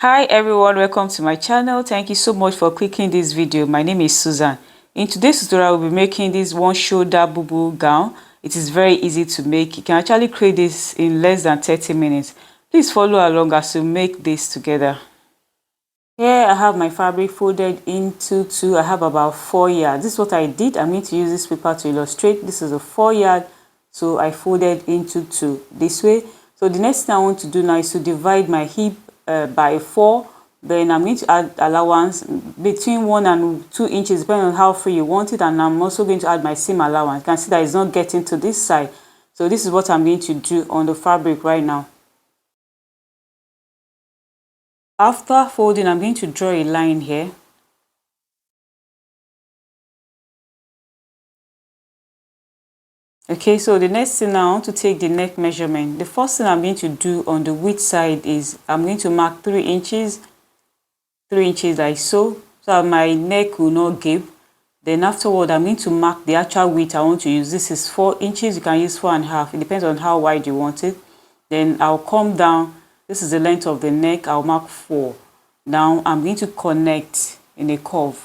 Hi everyone, welcome to my channel. Thank you so much for clicking this video. My name is Susan. In today's tutorial, we'll be making this one shoulder bubu gown. It is very easy to make. You can actually create this in less than 30 minutes. Please follow along as we make this together. Here I have my fabric folded into two. I have about 4 yards. This is what I did. I'm going to use this paper to illustrate. This is a 4 yard, so I folded into two this way. So the next thing I want to do now is to divide my hip by 4. Then I'm going to add allowance between 1 and 2 inches depending on how free you want it, and I'm also going to add my seam allowance. You can see that it's not getting to this side, so this is what I'm going to do on the fabric right now. After folding, I'm going to draw a line here. Okay, so the next thing now, I want to take the neck measurement. The first thing I'm going to do on the width side is I'm going to mark 3 inches, 3 inches like so that my neck will not gape. Then afterward, I'm going to mark the actual width I want to use. This is 4 inches. You can use 4.5. It depends on how wide you want it. Then I'll come down. This is the length of the neck. I'll mark 4. Now I'm going to connect in a curve.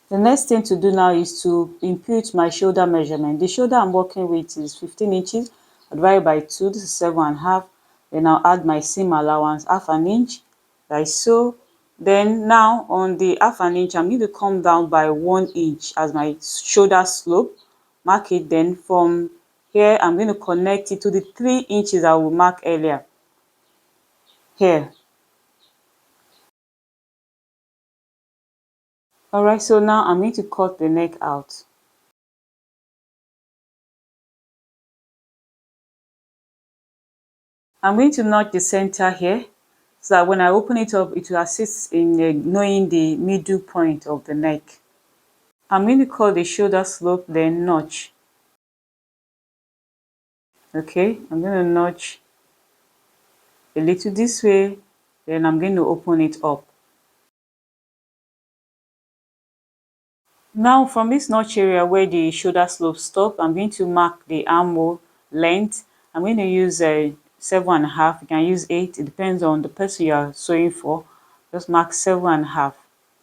The next thing to do now is to impute my shoulder measurement. The shoulder I'm working with is 15 inches. I divide by 2. This is 7.5. Then I'll add my seam allowance, half an inch, like so. Then now on the half an inch, I'm going to come down by 1 inch as my shoulder slope. Mark it. Then from here, I'm going to connect it to the 3 inches I will mark earlier. Here. Alright, so now I'm going to cut the neck out. I'm going to notch the center here so that when I open it up, it will assist in knowing the middle point of the neck. I'm going to cut the shoulder slope, then notch. Okay, I'm going to notch a little this way, then I'm going to open it up. Now from this notch area where the shoulder slope stop, I'm going to mark the armhole length. I'm going to use a 7.5. You can use 8. It depends on the person you are sewing for. Just mark 7.5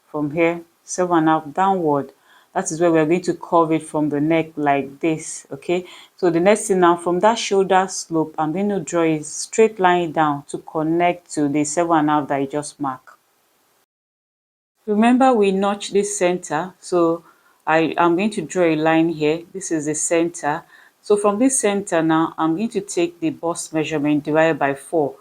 from here, 7.5 downward. That is where we're going to curve it from the neck like this. Okay, so the next thing now, from that shoulder slope, I'm going to draw a straight line down to connect to the 7.5 that I just marked. Remember, we notch this center, so I am going to draw a line here. This is the center. So from this center now, I'm going to take the bust measurement divided by 4.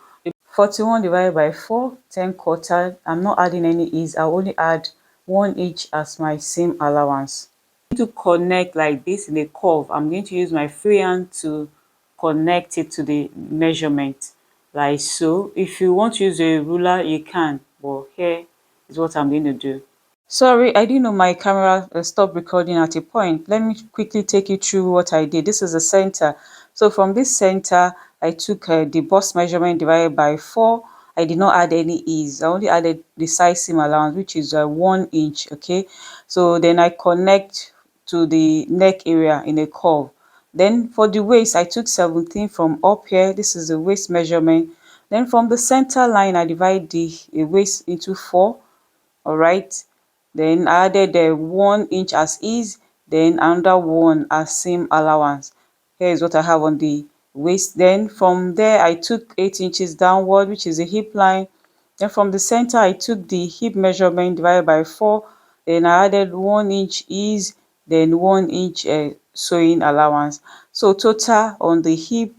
41 divided by 4, 10/4. I'm not adding any ease. I'll only add 1 inch as my seam allowance. I'm going to connect like this in a curve. I'm going to use my free hand to connect it to the measurement like so. If you want to use a ruler, you can, but here is what I'm going to do. Sorry, I didn't know my camera stopped recording at a point. Let me quickly take you through what I did. This is the center. So from this center, I took the bust measurement divided by 4. I did not add any ease. I only added the size seam allowance, which is 1 inch. Okay, so then I connect to the neck area in a curve. Then for the waist, I took 17 from up here. This is the waist measurement. Then from the center line, I divide the waist into 4. All right, then I added the 1 inch as ease, then another 1 as seam allowance. Here is what I have on the waist. Then from there I took 8 inches downward, which is the hip line. Then from the center I took the hip measurement divided by 4. Then I added 1 inch ease, then 1 inch sewing allowance. So total on the hip,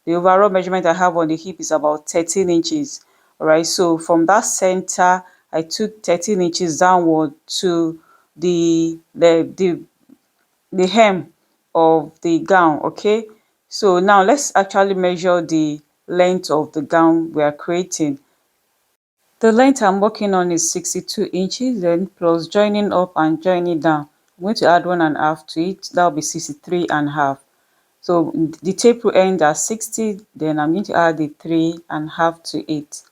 the overall measurement I have on the hip is about 13 inches. All right, so from that center, I took 13 inches downward to the hem of the gown. Okay, so now let's actually measure the length of the gown we are creating. The length I'm working on is 62 inches, then plus joining up and joining down. I'm going to add 1.5 to it. That will be 63.5. So the tape will end at 60, then I'm going to add the 3.5 to it.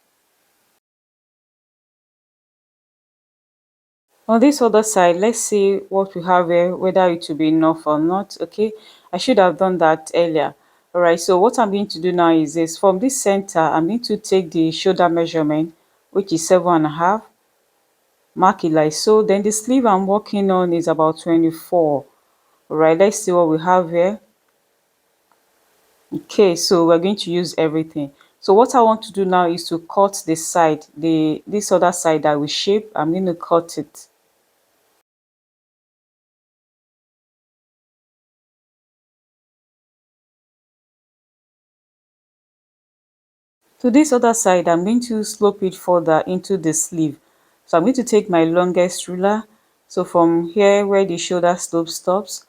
On this other side, let's see what we have here, whether it will be enough or not. Okay, I should have done that earlier. All right, so what I'm going to do now is this. From this center, I'm going to take the shoulder measurement, which is 7.5, mark it like so. Then the sleeve I'm working on is about 24. All right, let's see what we have here. Okay, so we're going to use everything. So what I want to do now is to cut the side, this other side that we shape. I'm going to cut it. To this other side, I'm going to slope it further into the sleeve. So I'm going to take my longest ruler. So from here where the shoulder slope stops,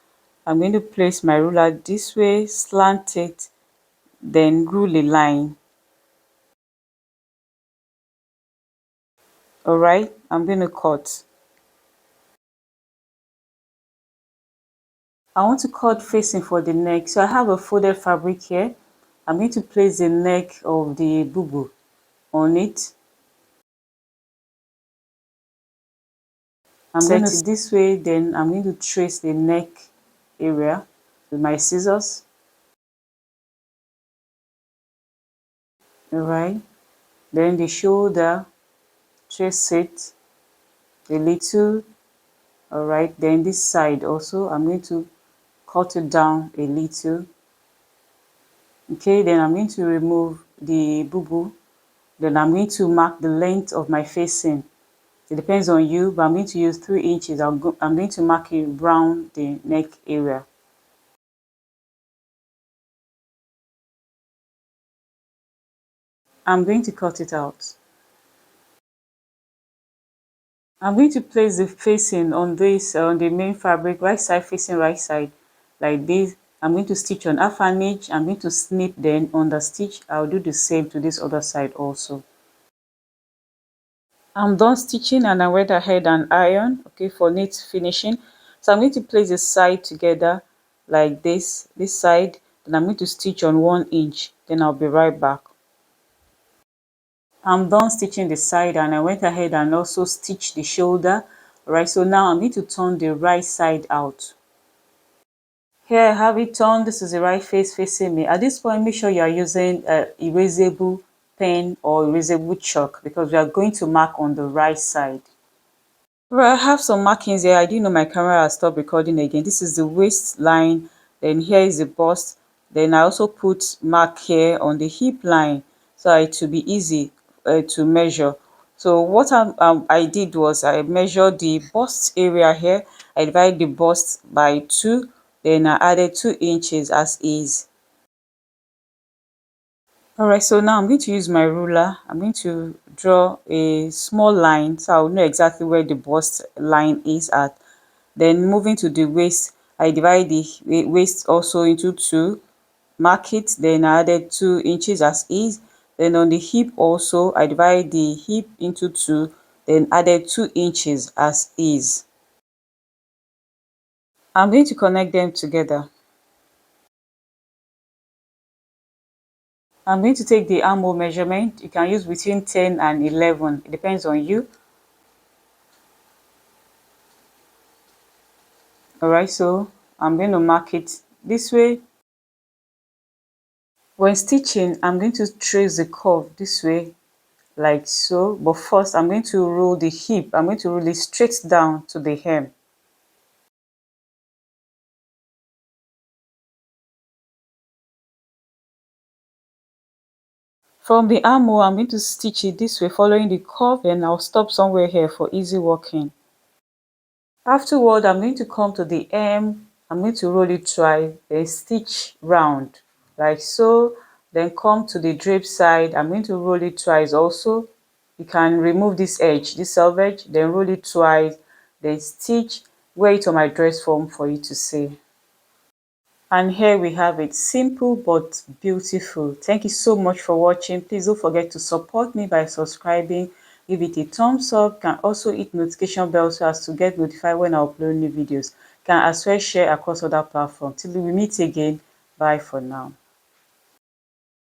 I'm going to place my ruler this way, slant it, then rule a line. All right, I'm going to cut. I want to cut facing for the neck. So I have a folded fabric here. I'm going to place the neck of the bubu on it. I'm going to set it this way, then I'm going to trace the neck area with my scissors. All right, then the shoulder, trace it a little. All right, then this side also, I'm going to cut it down a little. Okay, then I'm going to remove the bubu. Then I'm going to mark the length of my facing. It depends on you, but I'm going to use 3 inches. I'm going to mark it around the neck area. I'm going to cut it out. I'm going to place the facing on this on the main fabric, right side facing right side, like this. I'm going to stitch on half an inch. I'm going to snip, then on the stitch I'll do the same to this other side also. I'm done stitching and I went ahead and iron, okay, for neat finishing. So I'm going to place the side together like this side, then I'm going to stitch on 1 inch, then I'll be right back. I'm done stitching the side and I went ahead and also stitched the shoulder. Alright, so now I'm going to turn the right side out. Here I have it turned. This is the right face facing me. At this point, make sure you are using a erasable pen or erasable chalk because we are going to mark on the right side. Right, I have some markings here. I didn't know my camera has stopped recording again. This is the waistline, then here is the bust. Then I also put mark here on the hip line so it to be easy to measure. So what I did was I measured the bust area here. I divided the bust by 2, then I added 2 inches as is. Alright, so now I'm going to use my ruler. I'm going to draw a small line so I'll know exactly where the bust line is at. Then moving to the waist, I divide the waist also into 2, mark it, then I added 2 inches as is. Then on the hip also, I divide the hip into 2, then added 2 inches as is. I'm going to connect them together. I'm going to take the armhole measurement. You can use between 10 and 11. It depends on you. Alright, so I'm going to mark it this way. When stitching, I'm going to trace the curve this way, like so. But first, I'm going to roll the hip. I'm going to roll it straight down to the hem. From the armhole, I'm going to stitch it this way, following the curve, and I'll stop somewhere here for easy working. Afterward, I'm going to come to the hem. I'm going to roll it twice, then stitch round, like so. Then come to the drape side. I'm going to roll it twice also. You can remove this edge, this selvage, then roll it twice, then stitch, wear it on my dress form for you to see. And here we have it, simple but beautiful. Thank you so much for watching. Please don't forget to support me by subscribing, give it a thumbs up. Can also hit notification bell so as to get notified when I upload new videos. Can as well share across other platforms. Till we meet again, bye for now.